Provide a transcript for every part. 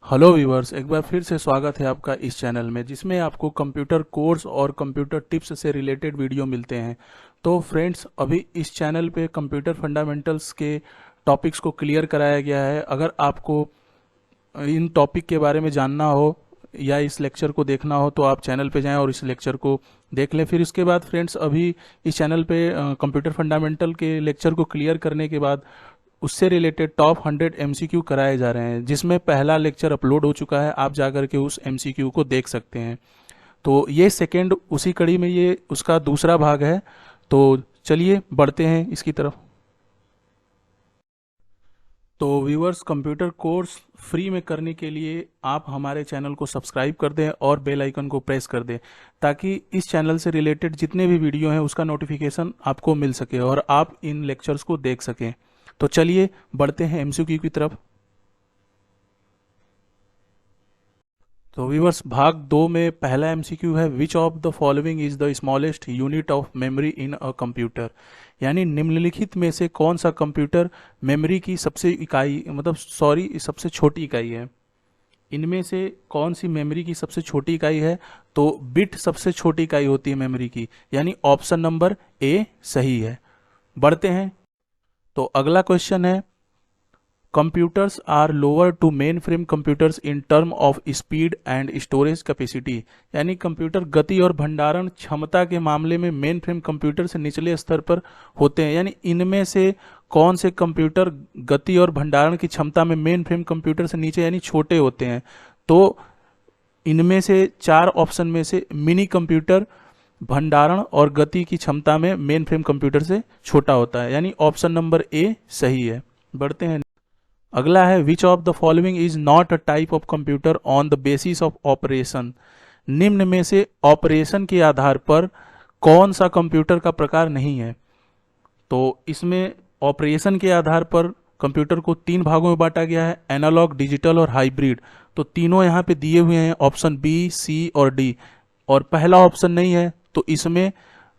Hello viewers, एक बार फिर से स्वागत है आपका इस चैनल में जिसमें आपको कंप्यूटर कोर्स और कंप्यूटर टिप्स से रिलेटेड वीडियो मिलते हैं। तो फ्रेंड्स, अभी इस चैनल पे कंप्यूटर फंडामेंटल्स के टॉपिक्स को क्लियर कराया गया है। अगर आपको इन टॉपिक के बारे में जानना हो या इस लेक्चर को देखना हो तो आप चैनल पे जाएं और इस लेक्चर को देख लें। फिर इसके बाद फ्रेंड्स, अभी इस चैनल पे कंप्यूटर फंडामेंटल के लेक्चर को क्लियर करने के बाद उससे रिलेटेड टॉप 100 एमसीक्यू कराए जा रहे हैं, जिसमें पहला लेक्चर अपलोड हो चुका है। आप जाकर के उस एमसीक्यू को देख सकते हैं। तो ये सेकेंड उसी कड़ी में ये उसका दूसरा भाग है। तो चलिए बढ़ते हैं इसकी तरफ। तो व्यूअर्स, कंप्यूटर कोर्स फ्री में करने के लिए आप हमारे चैनल को सब्सक्राइब कर दें और बेल आइकन को प्रेस कर दें, ताकि इस चैनल से रिलेटेड जितने भी वीडियो हैं उसका नोटिफिकेशन आपको मिल सके और आप इन लेक्चर्स को देख सकें। तो चलिए बढ़ते हैं एमसीक्यू की तरफ। तो व्यूअर्स, भाग 2 में पहला एमसीक्यू है, which of the following is the smallest unit of memory in a computer. यानी निम्नलिखित में से कौन सा कंप्यूटर मेमोरी की सबसे छोटी इकाई है। इनमें से कौन सी मेमोरी की सबसे छोटी इकाई है? तो बिट सबसे छोटी इकाई होती है मेमोरी की, यानी ऑप्शन नंबर ए सही है। बढ़ते हैं। तो अगला क्वेश्चन है, computers are lower to main frame computers in term of speed and storage capacity. यानी कंप्यूटर गति और भंडारण क्षमता के मामले में मेन फ्रेम कंप्यूटर से निचले स्तर पर होते हैं। यानी इनमें से कौन से कंप्यूटर गति और भंडारण की क्षमता में मेन फ्रेम कंप्यूटर से नीचे यानी छोटे होते हैं? तो इनमें से 4 ऑप्शन में से मिनी कंप्यूटर भंडारण और गति की क्षमता में मेन फ्रेम कंप्यूटर से छोटा होता है, यानी ऑप्शन नंबर ए सही है। बढ़ते हैं। अगला है, which of the following is not a type of computer on the basis of operation. निम्न में से ऑपरेशन के आधार पर कौन सा कंप्यूटर का प्रकार नहीं है? तो इसमें ऑपरेशन के आधार पर कंप्यूटर को 3 भागों में बांटा गया है, एनालॉग, डिजिटल और हाइब्रिड। तो तीनों यहाँ पे दिए हुए हैं, ऑप्शन बी, सी और डी, और पहला ऑप्शन नहीं है। तो इसमें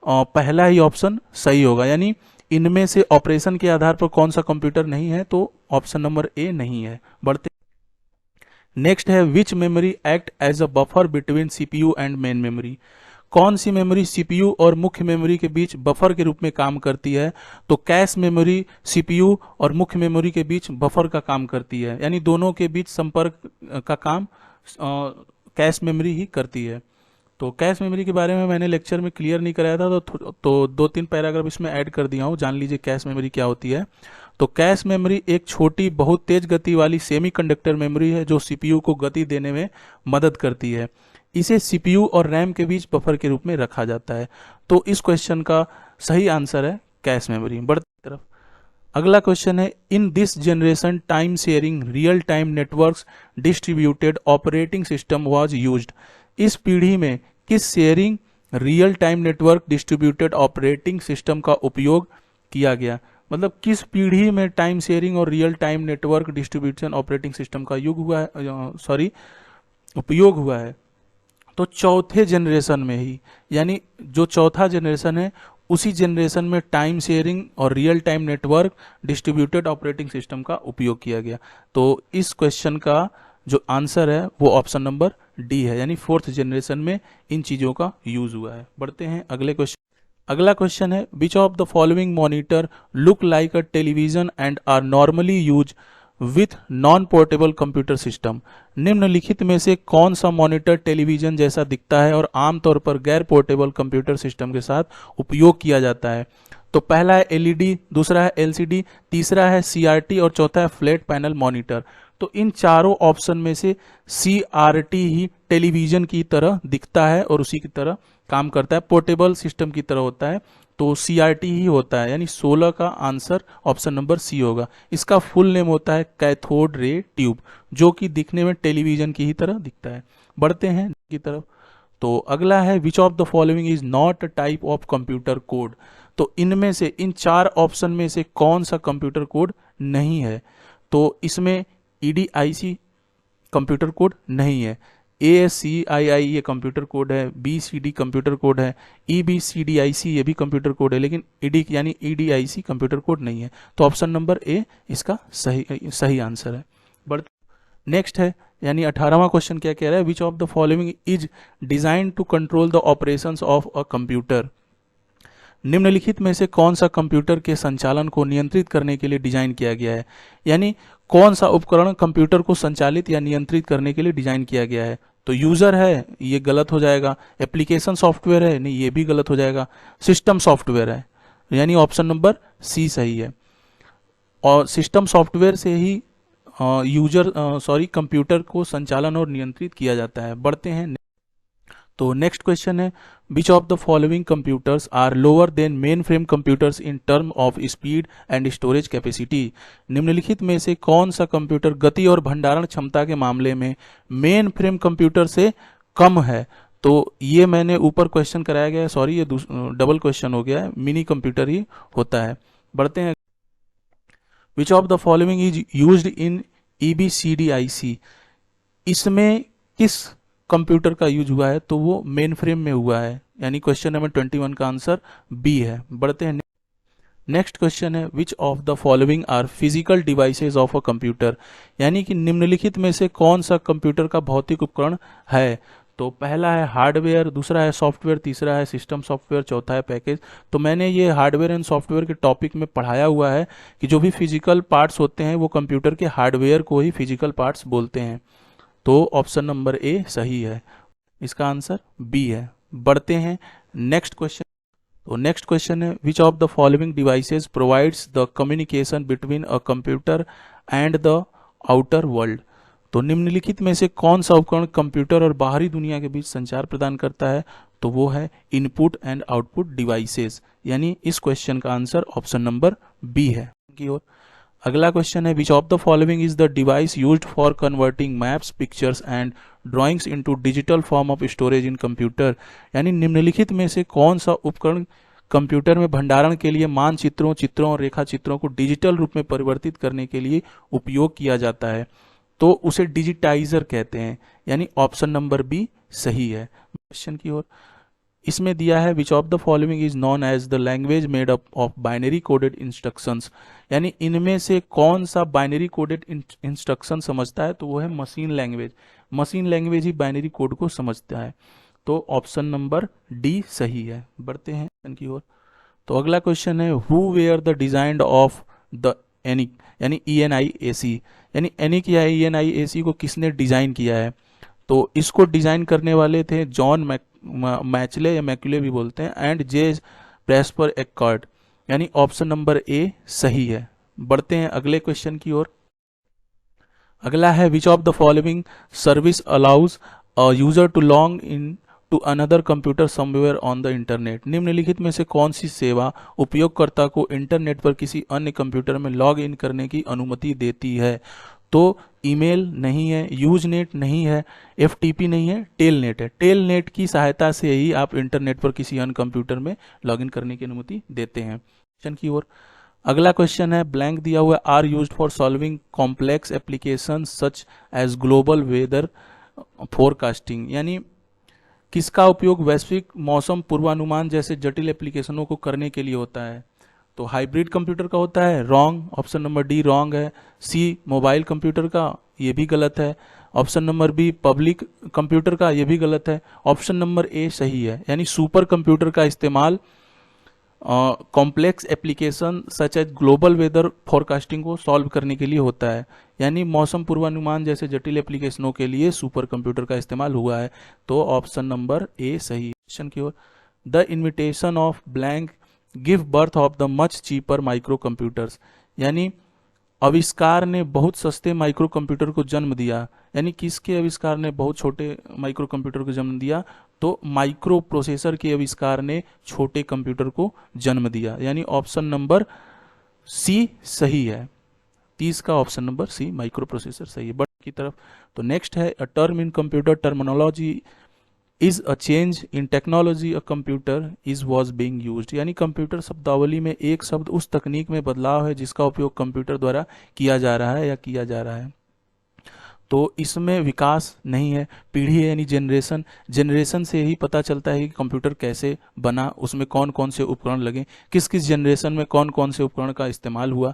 पहला ही ऑप्शन सही होगा, यानी इनमें से ऑपरेशन के आधार पर कौन सा कंप्यूटर नहीं है? तो ऑप्शन नंबर ए नहीं है। बढ़ते। नेक्स्ट है, which memory act as a buffer between CPU and main memory. कौन सी मेमोरी सीपीयू और मुख्य मेमोरी के बीच बफर के रूप में काम करती है? तो कैश मेमोरी सीपीयू और मुख्य मेमोरी के बीच बफर का काम करती है, यानी दोनों के बीच संपर्क का काम कैश मेमोरी ही करती है। तो कैश मेमोरी के बारे में मैंने लेक्चर में क्लियर नहीं कराया था, तो 2-3 पैराग्राफ इसमें ऐड कर दिया हूँ। जान लीजिए कैश मेमोरी क्या होती है। तो कैश मेमोरी एक छोटी बहुत तेज गति वाली सेमीकंडक्टर मेमोरी है जो सीपीयू को गति देने में मदद करती है। इसे सीपीयू और रैम के बीच बफर के रूप में रखा जाता है। तो इस क्वेश्चन का सही आंसर है कैश मेमोरी। बढ़ती तरफ। अगला क्वेश्चन है, in this generation time sharing real time networks distributed operating system was used. इस पीढ़ी में किस sharing real time network distributed operating system का उपयोग किया गया? मतलब किस पीढ़ी में टाइम शेयरिंग और real time network distribution operating system का उपयोग हुआ है? तो चौथे जनरेशन में ही, यानी जो चौथा जनरेशन है उसी जनरेशन में टाइम शेयरिंग और real time network distributed operating system का उपयोग किया गया। तो इस क्वेश्चन का जो आंसर है वो ऑप्शन नंबर डी है, यानी 4th जनरेशन में इन चीजों का यूज हुआ है। बढ़ते हैं अगले क्वेश्चन। अगला क्वेश्चन है, which of the following monitor look like a television and are normally use with non portable computer system. निम्नलिखित में से कौन सा मॉनिटर टेलीविजन जैसा दिखता है और आमतौर पर गैर पोर्टेबल कंप्यूटर सिस्टम के साथ उपयोग किया जाता है? तो पहला है एलईडी, दूसरा है एलसीडी, तीसरा है सीआरटी और चौथा है फ्लैट पैनल मॉनिटर। तो इन चारों ऑप्शन में से सीआरटी ही टेलीविजन की तरह दिखता है और उसी की तरह काम करता है, पोर्टेबल सिस्टम की तरह होता है। तो सीआरटी ही होता है, यानी 16 का आंसर ऑप्शन नंबर सी होगा। इसका फुल नेम होता है कैथोड रे ट्यूब, जो कि दिखने में टेलीविजन की ही तरह दिखता है। बढ़ते हैं की तरफ। तो अगला है, which of the following is not a type of computer code. तो इनमें से इन 4 ऑप्शन में से कौन सा कंप्यूटर कोड नहीं है? तो इसमें ईडीआईसी कंप्यूटर कोड नहीं है, ASCII ये कंप्यूटर कोड है, BCD कंप्यूटर कोड है, EBCDIC ये भी कंप्यूटर कोड है, लेकिन ईडी यानी EDIC कंप्यूटर कोड नहीं है। तो ऑप्शन नंबर ए इसका सही आंसर है। बढ़ते नेक्स्ट है, यानी 18वां क्वेश्चन क्या कह रहा है, which of the following is design to control the operations of a computer. निम्नलिखित में से कौन सा कंप्यूटर के संचालन को नियंत्रित करने के लिए डिजाइन किया गया है, यानी कौन सा उपकरण कंप्यूटर को संचालित या नियंत्रित करने के लिए डिजाइन किया गया है। तो यूजर है, ये गलत हो जाएगा। एप्लीकेशन सॉफ्टवेयर है, नहीं ये भी गलत हो जाएगा। सिस्टम सॉफ्टवेयर है, यानी ऑप्शन नंबर सी सही है। और सिस्टम सॉफ्टवेयर से ही कंप्यूटर को संचालन और नियंत्रित किया जाता है। बढ़ते हैं। तो नेक्स्ट क्वेश्चन है, which of the following computers are lower than main frame computers in term of speed and storage capacity. निम्नलिखित में से कौन सा कंप्यूटर गति और भंडारण क्षमता के मामले में मेन फ्रेम कंप्यूटर से कम है। तो ये मैंने ऊपर क्वेश्चन कराया गया है, सॉरी ये डबल क्वेश्चन हो गया है, मिनी कंप्यूटर ही होता है। बढ़ते हैं। विच of the following is used in EBCDIC। इसमें किस कंप्यूटर का यूज हुआ है, तो वो मेन फ्रेम में हुआ है, यानी क्वेश्चन नंबर 21 का आंसर बी है। बढ़ते हैं। नेक्स्ट क्वेश्चन है, which of the following are physical devices of a computer. यानी कि निम्नलिखित में से कौन सा कंप्यूटर का भौतिक उपकरण है। तो पहला है हार्डवेयर, दूसरा है सॉफ्टवेयर, तीसरा है सिस्टम सॉफ्टवेयर, चौथा है पैकेज। तो मैंने ये हार्डवेयर एंड सॉफ्टवेयर के टॉपिक में पढ़ाया हुआ है कि जो भी फिजिकल पार्ट्स होते हैं वो कंप्यूटर के हार्डवेयर को ही फिजिकल पार्ट्स बोलते हैं। तो ऑप्शन नंबर ए सही है, इसका आंसर बी है। बढ़ते हैं नेक्स्ट क्वेश्चन। तो नेक्स्ट क्वेश्चन है, which of the following devices provides the communication between a computer and the outer world. तो निम्नलिखित में से कौन सा उपकरण कंप्यूटर और बाहरी दुनिया के बीच संचार प्रदान करता है। तो वो है इनपुट एंड आउटपुट डिवाइसेस, यानी इस क्वेश्चन का आंसर ऑप्शन नंबर बी है की ओर। अगला क्वेश्चन है, which of the following is the device used for converting maps, pictures and drawings into digital form of storage in computer. यानी निम्नलिखित में से कौन सा उपकरण कंप्यूटर में भंडारण के लिए मानचित्रों, चित्रों और रेखा चित्रों को डिजिटल रूप में परिवर्तित करने के लिए उपयोग किया जाता है। तो उसे डिजिटाइजर कहते हैं, यानी ऑप्शन नंबर बी सही है। क्वेश्चन की ओर। इसमें दिया है, which of the following is known as the language made up of binary coded instructions. यानी इनमें से कौन सा बाइनरी कोडेड इंस्ट्रक्शन समझता है। तो वो है मशीन लैंग्वेज। मशीन लैंग्वेज ही बाइनरी कोड को समझता है। तो ऑप्शन नंबर डी सही है। बढ़ते हैं की ओर। तो अगला क्वेश्चन है, who were the design of the ENIAC, यानी ENIAC, यानी एनिक या ENIAC को किसने डिजाइन किया है। तो इसको डिजाइन करने वाले थे जॉन मैचले या मैक्यूले भी बोलते हैं, एंड जे प्रेस्पर एक्कॉर्ड, यानी ऑप्शन नंबर ए सही है। बढ़ते हैं अगले क्वेश्चन की ओर। अगला है, which of the following service allows a user to log in to another computer somewhere on the internet. निम्नलिखित में से कौन सी सेवा उपयोगकर्ता को इंटरनेट पर किसी अन्य कंप्यूटर में लॉग इन करने की अनुमति देती है। तो ईमेल नहीं है, यूजनेट नहीं है, FTP नहीं है, टेलनेट है। टेलनेट की सहायता से ही आप इंटरनेट पर किसी अन्य कंप्यूटर में लॉगिन करने की अनुमति देते हैं। क्वेश्चन की ओर। अगला क्वेश्चन है, ब्लैंक दिया हुआ, are used for solving complex application such as global weather forecasting. यानी किसका उपयोग वैश्विक मौसम पूर्वानुमान जैसे जटिल एप्लीकेशनों को करने के लिए होता है। तो हाइब्रिड कंप्यूटर का होता है, wrong, option number D wrong है। सी मोबाइल कंप्यूटर का, ये भी गलत है। Option number B public computer का, ये भी गलत है। ऑप्शन नंबर ए सही है, यानी सुपर कंप्यूटर का इस्तेमाल complex application such as global weather forecasting को सॉल्व करने के लिए होता है, यानी मौसम पूर्वानुमान जैसे जटिल एप्लीकेशनों के लिए सुपर कंप्यूटर का इस्तेमाल हुआ है। तो ऑप्शन नंबर ए सही है। क्वेश्चन की ओर। The invitation of blank give birth of the much cheaper microcomputers. यानी आविष्कार ने बहुत सस्ते माइक्रो कंप्यूटर को जन्म दिया। यानी किसके आविष्कार ने बहुत छोटे माइक्रो कंप्यूटर को जन्म दिया। तो माइक्रो प्रोसेसर के आविष्कार ने छोटे कंप्यूटर को जन्म दिया, यानी ऑप्शन नंबर सी सही है। 30 का option number C micro processor सही है। बट की तरफ। तो नेक्स्ट है, a term in computer terminology is a change in technology a computer is was being used. यानी कंप्यूटर शब्दावली में एक शब्द उस तकनीक में बदलाव है जिसका उपयोग कंप्यूटर द्वारा किया जा रहा है या किया जा रहा है। तो इसमें विकास नहीं है, पीढ़ी है, यानी जनरेशन। जनरेशन से ही पता चलता है कि कंप्यूटर कैसे बना, उसमें कौन कौन से उपकरण लगे, किस किस जनरेशन में कौन कौन से उपकरण का इस्तेमाल हुआ।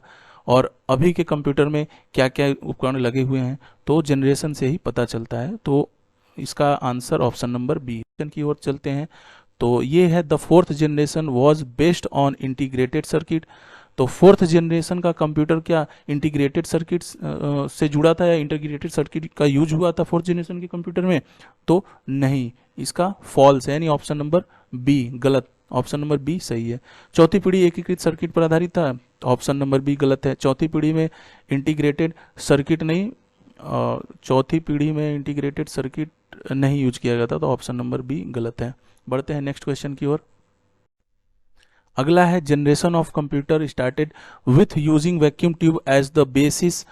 और अभी के कंप्यूटर में क्या क्या उपकरण लगे हुए हैं, तो जनरेशन से ही पता चलता है। तो इसका आंसर ऑप्शन नंबर बी की ओर चलते हैं। तो ये है the fourth generation was based on integrated circuit. तो फोर्थ जनरेशन का कंप्यूटर क्या इंटीग्रेटेड सर्किट से जुड़ा था या इंटीग्रेटेड सर्किट का यूज हुआ था फोर्थ जनरेशन के कंप्यूटर में? तो नहीं, इसका फॉल्स है, यानी ऑप्शन नंबर बी गलत। ऑप्शन नंबर बी सही है। चौथी पीढ़ी एकीकृत सर्किट पर आधारित था, तो ऑप्शन नंबर बी गलत है। चौथी पीढ़ी में इंटीग्रेटेड सर्किट नहीं, चौथी पीढ़ी में इंटीग्रेटेड सर्किट नहीं यूज किया गया था, तो ऑप्शन नंबर बी गलत है। बढ़ते हैं नेक्स्ट क्वेश्चन की ओर। अगला है generation of computer started with using vacuum tube as the basis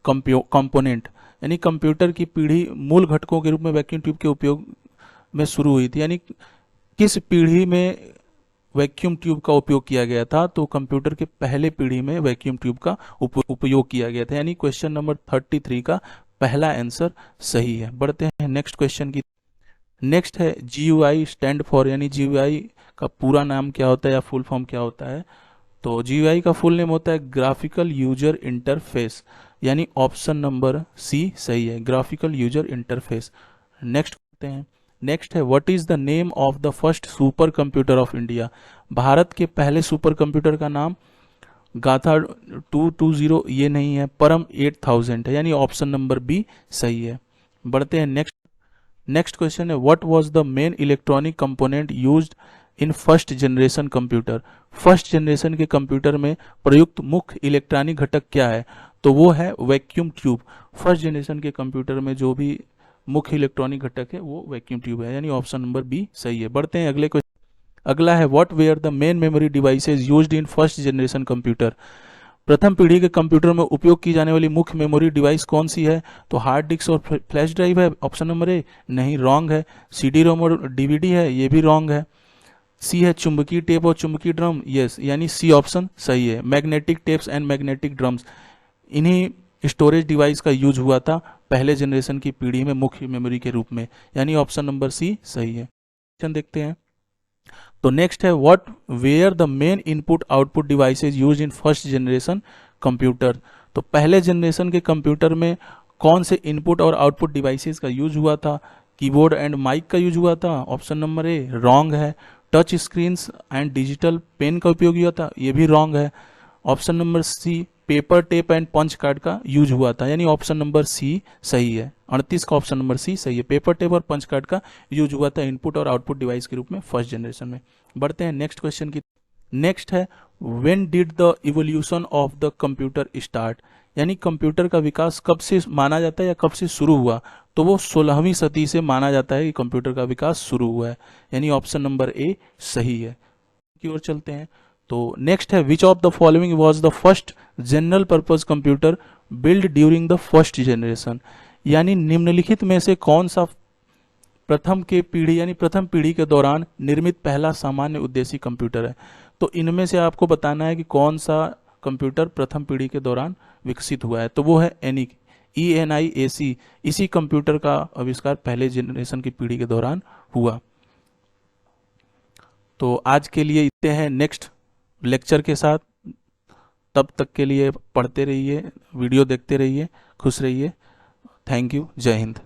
component, यानी कंप्यूटर की पीढ़ी मूल घटकों के रूप में वैक्यूम ट्यूब के उपयोग में शुरू हुई थी। यानी किस पीढ़ी में वैक्यूम ट्यूब का उपयोग किया गया था? तो कंप्यूटर के पहले पीढ़ी में वैक्यूम ट्यूब का उपयोग किया गया था, यानी क्वेश्चन नंबर 33 का पहला आंसर सही है। बढ़ते हैं नेक्स्ट क्वेश्चन की। नेक्स्ट है GUI स्टैंड फॉर, यानी GUI का पूरा नाम क्या होता है या फुल फॉर्म क्या होता है? तो GUI का फुल नेम होता है ग्राफिकल यूजर इंटरफेस, यानी ऑप्शन नंबर सी सही है, ग्राफिकल यूजर इंटरफेस। नेक्स्ट करते हैं। नेक्स्ट है what is the name of the first super computer of India? Bharat के पहले सुपर कंप्यूटर का नाम गाथा 220 ये नहीं है, परम 8000 है, यानी ऑप्शन नंबर बी सही है। बढ़ते हैं नेक्स्ट। नेक्स्ट क्वेश्चन है what was the main electronic component used in first generation computer? First generation के कंप्यूटर में प्रयुक्त मुख्य इलेक्ट्रॉनिक घटक क्या है? तो वो है वैक्यूम ट्यूब। फर्स्ट जनरेशन के कंप्यूटर में जो भी मुख्य इलेक्ट्रॉनिक घटक है वो वैक्यूम ट्यूब है, यानी ऑप्शन नंबर बी सही है। बढ़ते हैं अगले क्वेश्चन। अगला है what were the main memory devices used in first generation computer? प्रथम पीढ़ी के कंप्यूटर में उपयोग की जाने वाली मुख्य मेमोरी डिवाइस कौन सी है? तो हार्ड डिस्क और फ्लैश ड्राइव है, ऑप्शन नंबर ए नहीं, रॉन्ग है। CD-ROM और DVD है, ये भी रॉन्ग है। सी है चुंबकीय टेप और चुंबकीय ड्रम, यस, यानी सी ऑप्शन सही है। Magnetic tapes and magnetic drums, इन्हीं स्टोरेज डिवाइस का यूज हुआ था पहले जनरेशन की पीढ़ी में मुख्य मेमोरी के रूप में, यानी ऑप्शन नंबर सी सही है। क्वेश्चन देखते हैं। तो नेक्स्ट है what were the main input output devices use in first generation computer? तो पहले जनरेशन के कंप्यूटर में कौन से इनपुट और आउटपुट डिवाइसेज का यूज हुआ था? कीबोर्ड एंड माइक का यूज हुआ था, ऑप्शन नंबर ए रॉन्ग है। Touch screen and digital pen का उपयोग हुआ था, ये भी रॉन्ग है। Option number C paper tape and punch card का यूज हुआ था, यानी ऑप्शन नंबर सी सही है। 38 का ऑप्शन नंबर सी सही है, पेपर टेप और पंच कार्ड का यूज हुआ था इनपुट और आउटपुट डिवाइस के रूप में फर्स्ट जनरेशन में। बढ़ते हैं नेक्स्ट क्वेश्चन की। नेक्स्ट है when did the evolution of the computer start? यानी कंप्यूटर का विकास कब से माना जाता है या कब से शुरू हुआ? तो वो 16वीं सदी से माना जाता है कि कंप्यूटर का विकास शुरू हुआ है, यानी ऑप्शन नंबर ए सही है। की ओर चलते हैं। तो नेक्स्ट है which of the following was the first general purpose computer build during the first generation? यानी निम्नलिखित में से कौन सा प्रथम के पीढ़ी यानी प्रथम पीढ़ी के दौरान निर्मित पहला सामान्य उद्देश्य कंप्यूटर है? तो इनमें से आपको बताना है कि कौन सा कंप्यूटर प्रथम पीढ़ी के दौरान विकसित हुआ है। तो वो है ENIAC। इसी कंप्यूटर का आविष्कार पहले जनरेशन की पीढ़ी के दौरान हुआ। तो आज के लिए इतने हैं, नेक्स्ट लेक्चर के साथ। तब तक के लिए पढ़ते रहिए, वीडियो देखते रहिए, खुश रहिए। थैंक यू, जय हिंद।